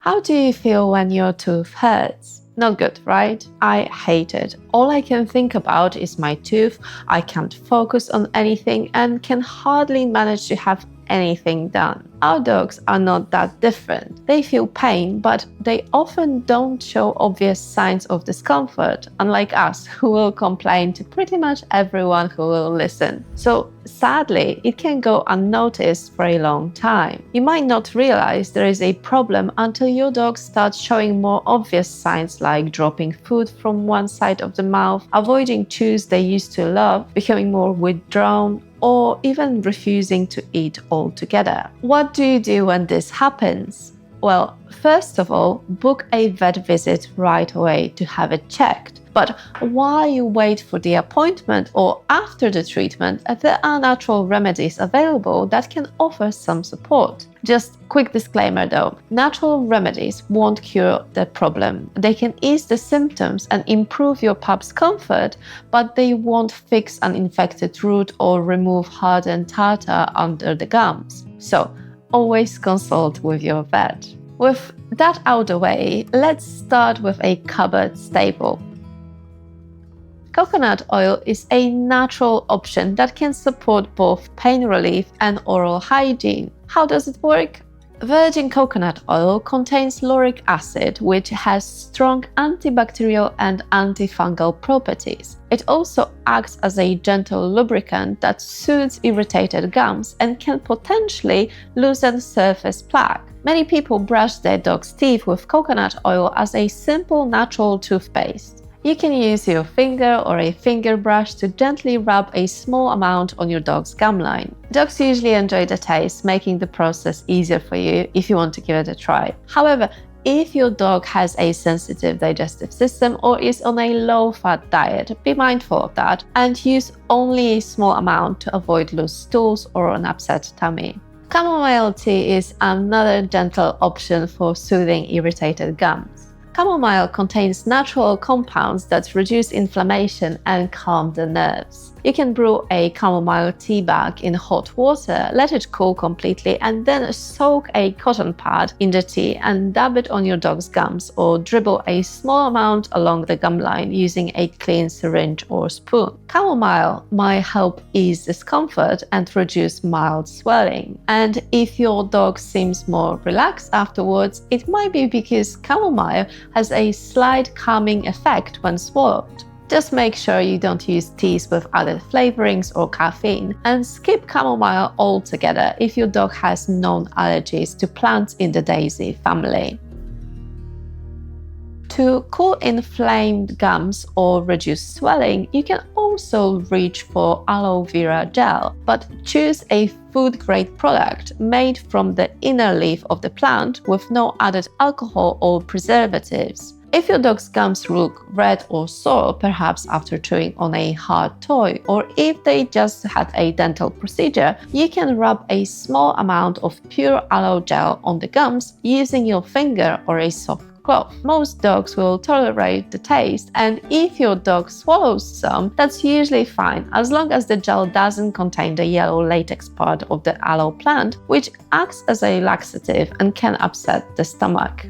How do you feel when your tooth hurts? Not good, right? I hate it. All I can think about is my tooth. I can't focus on anything and can hardly manage to have anything done. Our dogs are not that different. They feel pain, but they often don't show obvious signs of discomfort, unlike us, who will complain to pretty much everyone who will listen. So sadly, it can go unnoticed for a long time. You might not realize there is a problem until your dog starts showing more obvious signs like dropping food from one side of the mouth, avoiding chews they used to love, becoming more withdrawn, or even refusing to eat altogether. What do you do when this happens? Well, first of all, book a vet visit right away to have it checked. But while you wait for the appointment or after the treatment, there are natural remedies available that can offer some support. Just quick disclaimer though, natural remedies won't cure the problem. They can ease the symptoms and improve your pup's comfort, but they won't fix an infected root or remove hardened tartar under the gums. So always consult with your vet. With that out of the way, let's start with a cupboard staple. Coconut oil is a natural option that can support both pain relief and oral hygiene. How does it work? Virgin coconut oil contains lauric acid, which has strong antibacterial and antifungal properties. It also acts as a gentle lubricant that soothes irritated gums and can potentially loosen surface plaque. Many people brush their dog's teeth with coconut oil as a simple natural toothpaste. You can use your finger or a finger brush to gently rub a small amount on your dog's gum line. Dogs usually enjoy the taste, making the process easier for you if you want to give it a try. However, if your dog has a sensitive digestive system or is on a low-fat diet, be mindful of that and use only a small amount to avoid loose stools or an upset tummy. Chamomile tea is another gentle option for soothing irritated gums. Chamomile contains natural compounds that reduce inflammation and calm the nerves. You can brew a chamomile tea bag in hot water, let it cool completely, and then soak a cotton pad in the tea and dab it on your dog's gums or dribble a small amount along the gum line using a clean syringe or spoon. Chamomile might help ease discomfort and reduce mild swelling. And if your dog seems more relaxed afterwards, it might be because chamomile has a slight calming effect when swallowed. Just make sure you don't use teas with added flavorings or caffeine, and skip chamomile altogether if your dog has known allergies to plants in the daisy family. To cool inflamed gums or reduce swelling, you can also reach for aloe vera gel, but choose a food-grade product made from the inner leaf of the plant with no added alcohol or preservatives. If your dog's gums look red or sore, perhaps after chewing on a hard toy, or if they just had a dental procedure, you can rub a small amount of pure aloe gel on the gums using your finger or a soft cloth. Most dogs will tolerate the taste, and if your dog swallows some, that's usually fine as long as the gel doesn't contain the yellow latex part of the aloe plant, which acts as a laxative and can upset the stomach.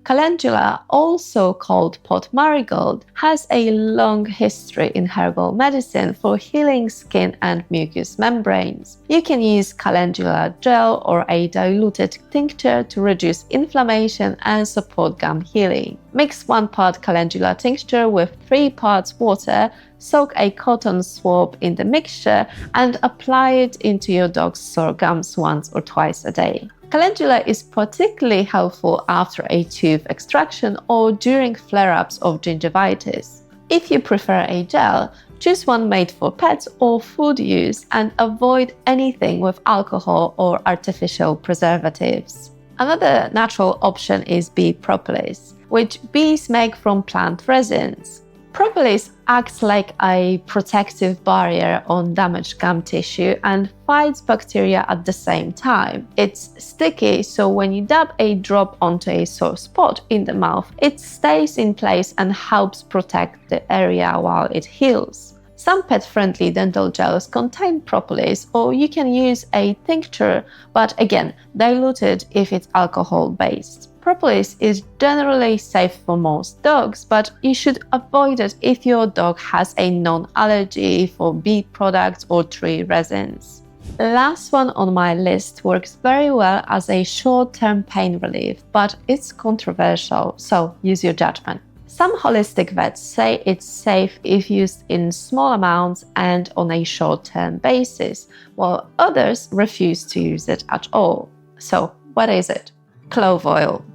Calendula, also called pot marigold, has a long history in herbal medicine for healing skin and mucous membranes. You can use calendula gel or a diluted tincture to reduce inflammation and support gum healing. Mix 1 part calendula tincture with 3 parts water, soak a cotton swab in the mixture, and apply it into your dog's sore gums once or twice a day. Calendula is particularly helpful after a tooth extraction or during flare-ups of gingivitis. If you prefer a gel, choose one made for pets or food use and avoid anything with alcohol or artificial preservatives. Another natural option is bee propolis, which bees make from plant resins. Propolis acts like a protective barrier on damaged gum tissue and fights bacteria at the same time. It's sticky, so when you dab a drop onto a sore spot in the mouth, it stays in place and helps protect the area while it heals. Some pet-friendly dental gels contain propolis, or you can use a tincture, but again, diluted if it's alcohol-based. Propolis is generally safe for most dogs, but you should avoid it if your dog has a known allergy for bee products or tree resins. The last one on my list works very well as a short-term pain relief, but it's controversial, so use your judgment. Some holistic vets say it's safe if used in small amounts and on a short-term basis, while others refuse to use it at all. So, what is it? Clove oil.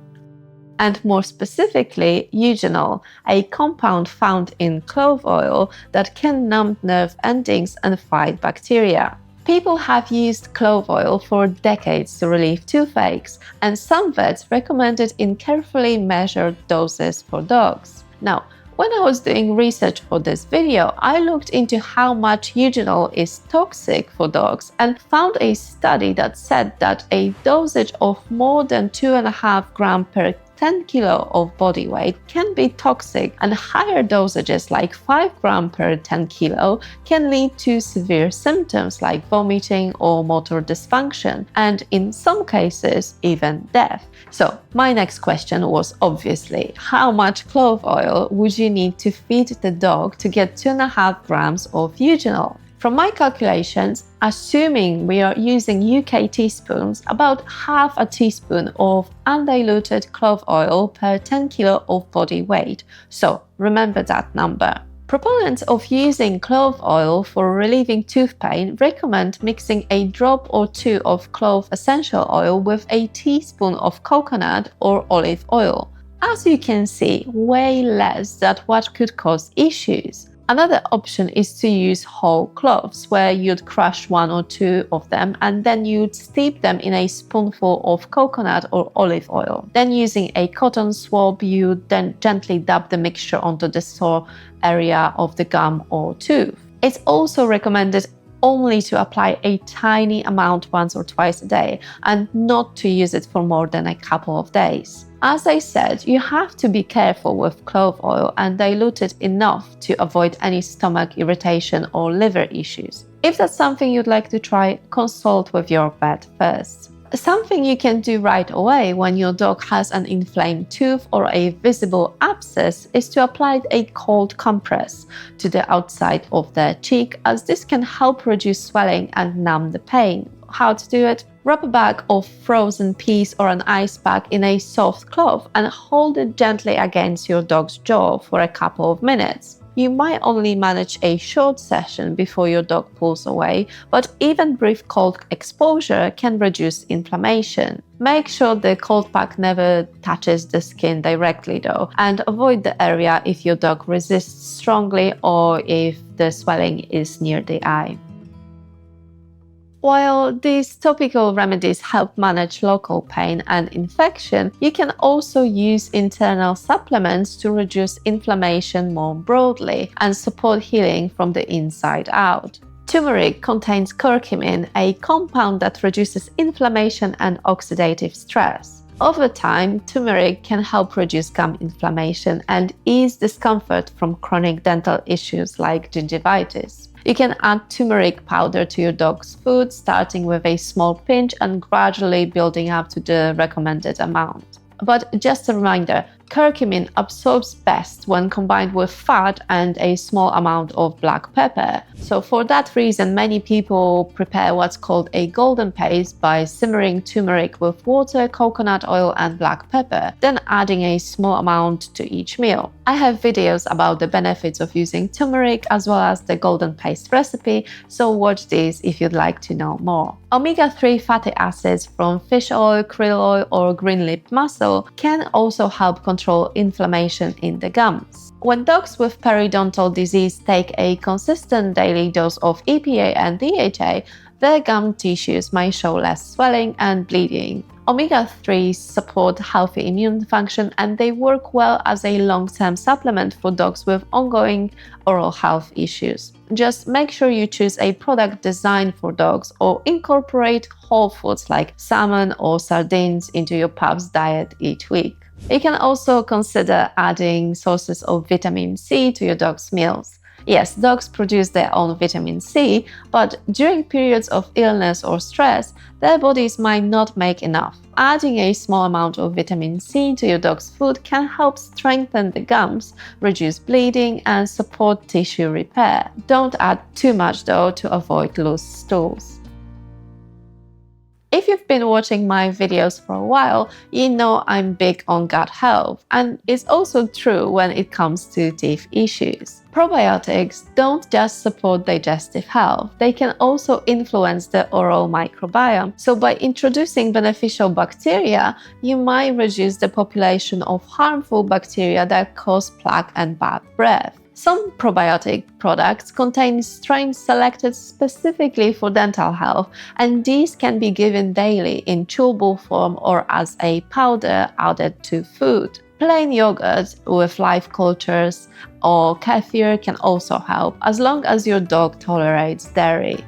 And more specifically, eugenol, a compound found in clove oil that can numb nerve endings and fight bacteria. People have used clove oil for decades to relieve toothaches, and some vets recommend it in carefully measured doses for dogs. Now, when I was doing research for this video, I looked into how much eugenol is toxic for dogs and found a study that said that a dosage of more than 2.5 grams per 10 kilo of body weight can be toxic, and higher dosages like 5 grams per 10 kilo can lead to severe symptoms like vomiting or motor dysfunction, and in some cases even death. So my next question was obviously, how much clove oil would you need to feed the dog to get 2.5 grams of eugenol? From my calculations, assuming we are using UK teaspoons, about half a teaspoon of undiluted clove oil per 10 kilo of body weight. So remember that number. Proponents of using clove oil for relieving tooth pain recommend mixing a drop or two of clove essential oil with a teaspoon of coconut or olive oil. As you can see, way less than what could cause issues. Another option is to use whole cloves, where you'd crush 1 or 2 of them and then you'd steep them in a spoonful of coconut or olive oil. Then using a cotton swab, you'd then gently dab the mixture onto the sore area of the gum or tooth. It's also recommended only to apply a tiny amount once or twice a day and not to use it for more than a couple of days. As I said, you have to be careful with clove oil and dilute it enough to avoid any stomach irritation or liver issues. If that's something you'd like to try, consult with your vet first. Something you can do right away when your dog has an inflamed tooth or a visible abscess is to apply a cold compress to the outside of the cheek, as this can help reduce swelling and numb the pain. How to do it? Rub a bag of frozen peas or an ice pack in a soft cloth and hold it gently against your dog's jaw for a couple of minutes. You might only manage a short session before your dog pulls away, but even brief cold exposure can reduce inflammation. Make sure the cold pack never touches the skin directly though, and avoid the area if your dog resists strongly or if the swelling is near the eye. While these topical remedies help manage local pain and infection, you can also use internal supplements to reduce inflammation more broadly and support healing from the inside out. Turmeric contains curcumin, a compound that reduces inflammation and oxidative stress. Over time, turmeric can help reduce gum inflammation and ease discomfort from chronic dental issues like gingivitis. You can add turmeric powder to your dog's food, starting with a small pinch and gradually building up to the recommended amount. But just a reminder, curcumin absorbs best when combined with fat and a small amount of black pepper. So for that reason, many people prepare what's called a golden paste by simmering turmeric with water, coconut oil and black pepper, then adding a small amount to each meal. I have videos about the benefits of using turmeric as well as the golden paste recipe, so watch these if you'd like to know more. Omega-3 fatty acids from fish oil, krill oil or green lip mussel can also help control inflammation in the gums. When dogs with periodontal disease take a consistent daily dose of EPA and DHA, their gum tissues may show less swelling and bleeding. Omega-3s support healthy immune function and they work well as a long-term supplement for dogs with ongoing oral health issues. Just make sure you choose a product designed for dogs or incorporate whole foods like salmon or sardines into your pup's diet each week. You can also consider adding sources of vitamin C to your dog's meals. Yes, dogs produce their own vitamin C, but during periods of illness or stress, their bodies might not make enough. Adding a small amount of vitamin C to your dog's food can help strengthen the gums, reduce bleeding, and support tissue repair. Don't add too much though to avoid loose stools. If you've been watching my videos for a while, you know I'm big on gut health, and it's also true when it comes to teeth issues. Probiotics don't just support digestive health, they can also influence the oral microbiome. So by introducing beneficial bacteria, you might reduce the population of harmful bacteria that cause plaque and bad breath. Some probiotic products contain strains selected specifically for dental health, and these can be given daily in chewable form or as a powder added to food. Plain yogurt with live cultures or kefir can also help, as long as your dog tolerates dairy.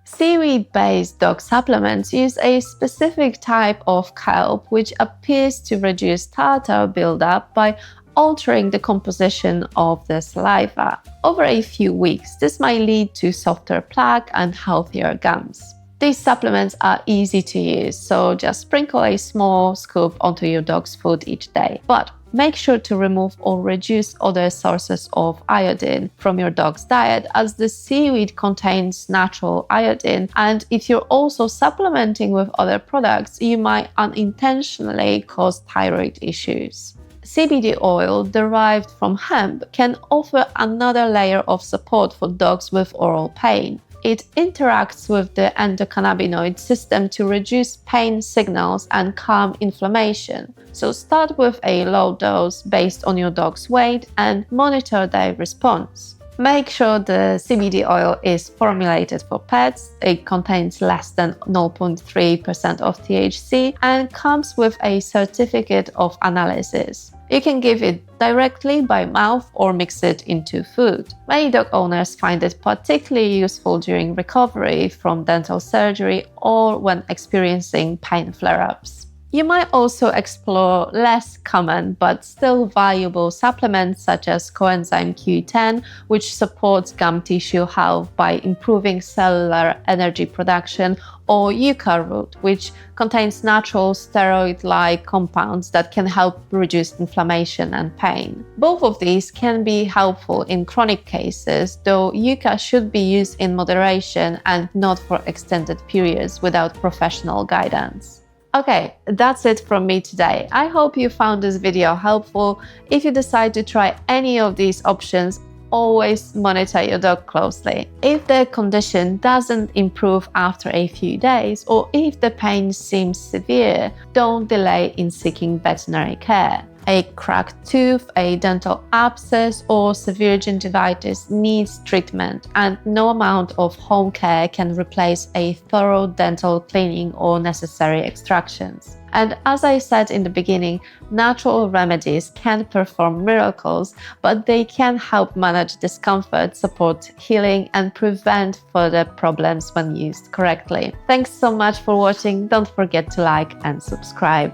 Seaweed-based dog supplements use a specific type of kelp which appears to reduce tartar buildup by altering the composition of the saliva. Over a few weeks, this might lead to softer plaque and healthier gums. These supplements are easy to use, so just sprinkle a small scoop onto your dog's food each day. But make sure to remove or reduce other sources of iodine from your dog's diet, as the seaweed contains natural iodine, and if you're also supplementing with other products, you might unintentionally cause thyroid issues. CBD oil derived from hemp can offer another layer of support for dogs with oral pain. It interacts with the endocannabinoid system to reduce pain signals and calm inflammation. So start with a low dose based on your dog's weight and monitor their response. Make sure the CBD oil is formulated for pets. It contains less than 0.3% of THC and comes with a certificate of analysis. You can give it directly by mouth or mix it into food. Many dog owners find it particularly useful during recovery from dental surgery or when experiencing pain flare-ups. You might also explore less common but still valuable supplements such as coenzyme Q10, which supports gum tissue health by improving cellular energy production, or yucca root, which contains natural steroid-like compounds that can help reduce inflammation and pain. Both of these can be helpful in chronic cases, though yucca should be used in moderation and not for extended periods without professional guidance. Okay, that's it from me today. I hope you found this video helpful. If you decide to try any of these options, always monitor your dog closely. If the condition doesn't improve after a few days, or if the pain seems severe, don't delay in seeking veterinary care. A cracked tooth, a dental abscess, or severe gingivitis needs treatment, and no amount of home care can replace a thorough dental cleaning or necessary extractions. And as I said in the beginning, natural remedies can perform miracles, but they can help manage discomfort, support healing, and prevent further problems when used correctly. Thanks so much for watching. Don't forget to like and subscribe.